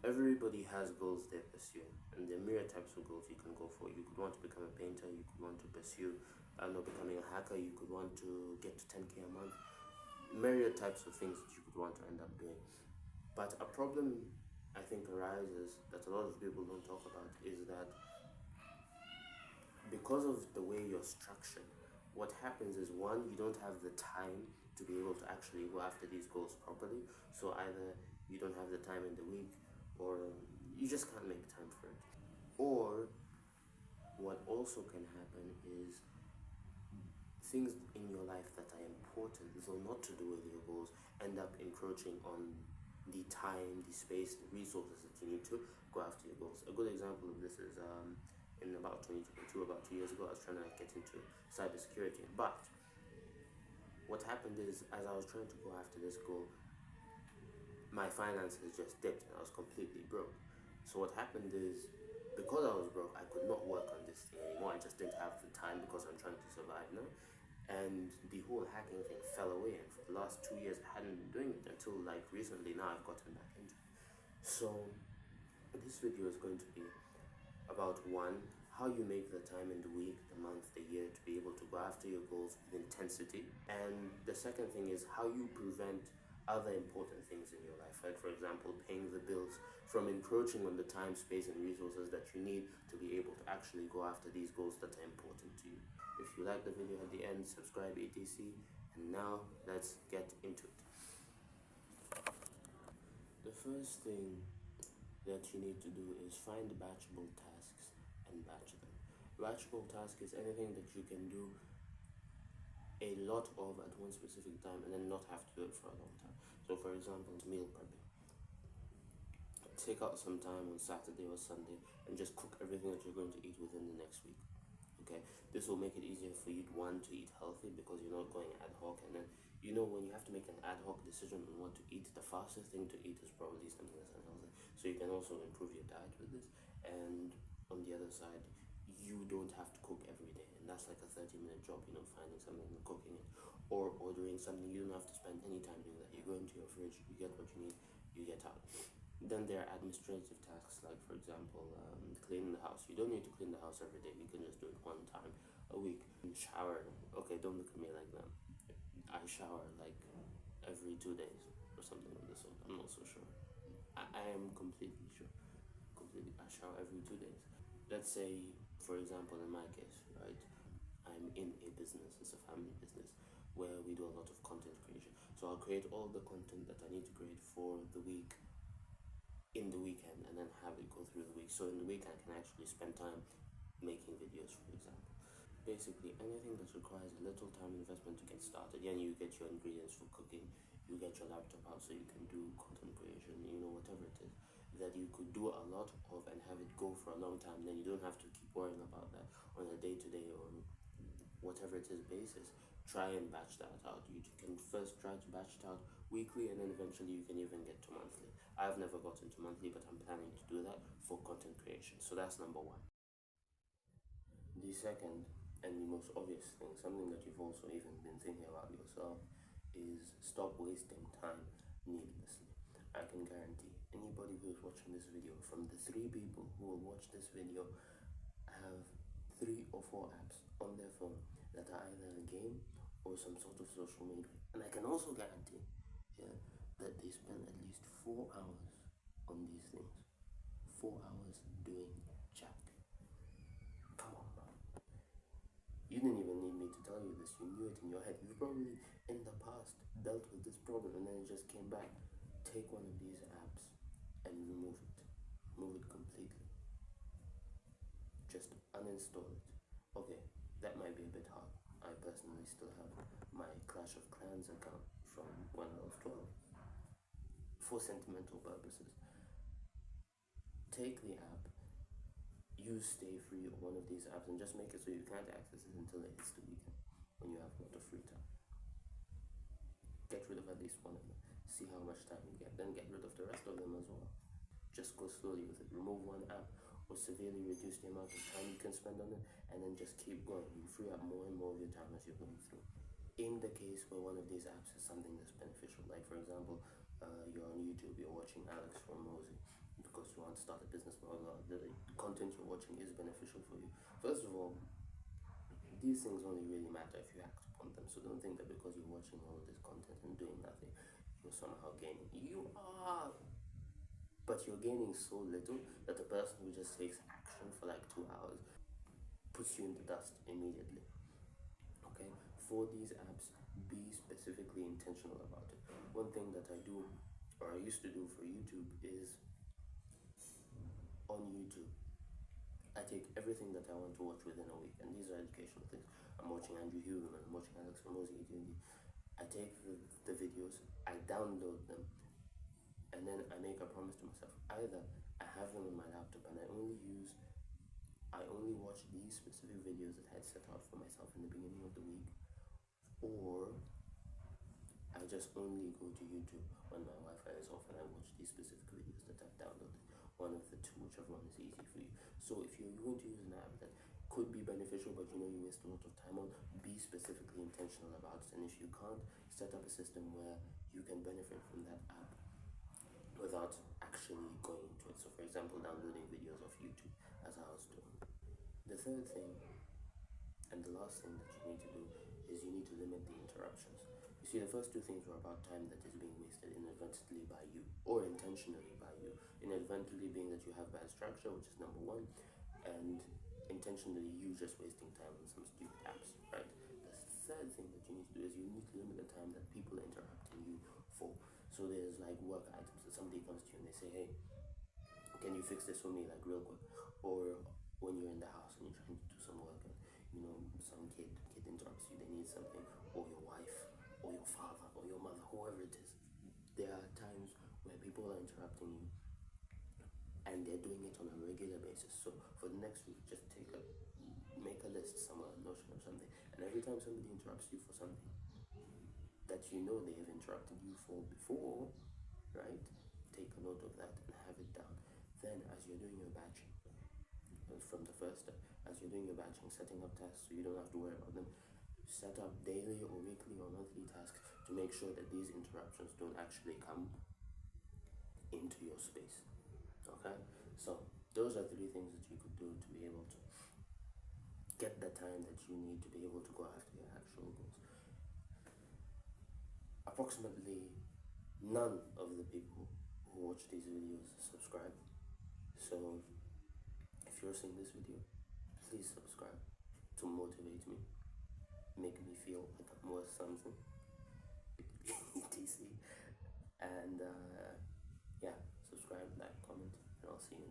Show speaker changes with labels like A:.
A: Everybody has goals they pursue, and there are myriad types of goals you can go for. You could want to become a painter, you could want to pursue, I don't know, becoming a hacker, you could want to get to 10K a month. Myriad types of things that you could want to end up doing. But a problem I think arises that a lot of people don't talk about is that because of the way you're structured, what happens is, one, you don't have the time to be able to actually go after these goals properly. So either you don't have the time in the week, or you just can't make time for it. Or what also can happen is things in your life that are important, though not to do with your goals, end up encroaching on the time, the space, the resources that you need to go after your goals. A good example of this is in about 2022, about 2 years ago, I was trying to get into cybersecurity. But what happened is, as I was trying to go after this goal, my finances just dipped and I was completely broke. So what happened is, because I was broke, I could not work on this thing anymore. I just didn't have the time because I'm trying to survive now. And the whole hacking thing fell away. And for the last 2 years, I hadn't been doing it until like recently. Now I've gotten back into it. So this video is going to be about, one, how you make the time in the week, the month, the year to be able to go after your goals with intensity. And the second thing is how you prevent other important things in your life, like for example paying the bills, from encroaching on the time, space and resources that you need to be able to actually go after these goals that are important to you. If you like the video at the end, subscribe, etc. And now let's get into it. The first thing that you need to do is find batchable tasks and batch them. Batchable task is anything that you can do a lot of at one specific time and then not have to do it for a long time. So for example, meal prepping. Take out some time on Saturday or Sunday and just cook everything that you're going to eat within the next week. Okay, this will make it easier for you, one, to eat healthy because you're not going ad hoc. And then, when you have to make an ad hoc decision on what to eat, the fastest thing to eat is probably something that's unhealthy. So you can also improve your diet with this. And on the other side, you don't have to cook every day, and that's like a 30-minute job, finding something and cooking it, or ordering something. You don't have to spend any time doing that. You go into your fridge, you get what you need, you get out. Then there are administrative tasks, like for example cleaning the house. You don't need to clean the house every day. You can just do it one time a week. Shower. Okay, don't look at me like that. I shower like every 2 days or something of the sort. I'm not so sure. I am completely sure. Completely, I shower every 2 days. Let's say, for example, in my case, right, I'm in a business. It's a family business where we do a lot of content creation. So I'll create all the content that I need to create for the week in the weekend and then have it go through the week. So in the week I can actually spend time making videos, for example. Basically anything that requires a little time investment to get started. Yeah, you get your ingredients for cooking, you get your laptop out so you can do content creation, whatever it is that you could do a lot of and have it go for a long time. Then you don't have to keep worrying about that on a day-to-day or whatever it is basis. Try and batch that out. You can first try to batch it out weekly, and then eventually you can even get to monthly. I've never gotten to monthly, but I'm planning to do that for content creation. So that's number one. The second and the most obvious thing, something that you've also even been thinking about yourself, is stop wasting time needlessly. I can guarantee anybody who's watching this video, from the 3 people who will watch this video, have 3 or 4 apps on their phone that are either a game or some sort of social media. And I can also guarantee, that they spend at least 4 hours on these things. 4 hours doing jack. Come on, bro. You didn't even need me to tell you this. You knew it in your head. You've probably in the past dealt with this problem and then it just came back. Take one of these apps and remove it. Remove it completely. Just uninstall it. Okay, that might be a bit hard. I personally still have my Clash of Clans account from when I was 12 for sentimental purposes. Take the app, use Stay Free or one of these apps, and just make it so you can't access it until it's the weekend when you have a lot of free time. Get rid of at least one of them. See how much time you get. Then get rid of the rest of them as well. Just go slowly with it. Remove one app or severely reduce the amount of time you can spend on it, and then just keep going. You free up more and more of your time as you're going through. In the case where one of these apps is something that's beneficial, like for example, you're on YouTube, you're watching Alex Hormozi, because to start a business or the content you're watching is beneficial for you. First of all, these things only really matter if you act upon them. So don't think that because you're watching all of this content and doing nothing, you're somehow gaining. You are, but you're gaining so little that the person who just takes action for like 2 hours puts you in the dust immediately. Okay, for these apps, be specifically intentional about it. One thing that I do, or I used to do for YouTube, is on YouTube, I take everything that I want to watch within a week, and these are educational things. I'm watching Andrew Huberman, I'm watching Alex Ramosi, I take the videos, I download them, and then I make a promise to myself. Either I have them on my laptop and I only watch these specific videos that I had set out for myself in the beginning of the week, or I just only go to YouTube when my Wi-Fi is off and I watch these specific videos that I've downloaded. One of the two, whichever one is easy for you. So if you're going to use an app that could be beneficial but you know you waste a lot of time on, be specifically intentional about it. And if you can't, set up a system where you can benefit from that app without actually going into it. So for example, downloading videos of YouTube, as I was doing. The third thing and the last thing that you need to do is you need to limit the interruptions. You see, the first two things were about time that is being wasted inadvertently by you or intentionally by you. Inadvertently being that you have bad structure, which is number one, and intentionally you just wasting time on some stupid apps, right? The third thing that you need to do is you need to limit the time that people are interrupting you for. So there's like work items that somebody comes to you and they say, hey, can you fix this for me like real quick? Or when you're in the house and you're trying to do some work and some kid interrupts you, they need something, or your wife or your father or your mother, whoever it is. There are times where people are interrupting you and they're doing it on a regular basis. So for the next week, just make a list somewhere, Notion or something, and every time somebody interrupts you for something that you know they have interrupted you for before, right, take a note of that and have it down. Then as you're doing your batching, from the first step, as you're doing your batching, setting up tasks so you don't have to worry about them, set up daily or weekly or monthly tasks to make sure that these interruptions don't actually come into your space. Okay, so those are 3 things that you could do to be able to get the time that you need to be able to go after your actual goals. Approximately none of the people who watch these videos subscribe, so if you're seeing this video, please subscribe to motivate me, make me feel like I'm worth something. etc. And yeah, subscribe, like, comment, and I'll see you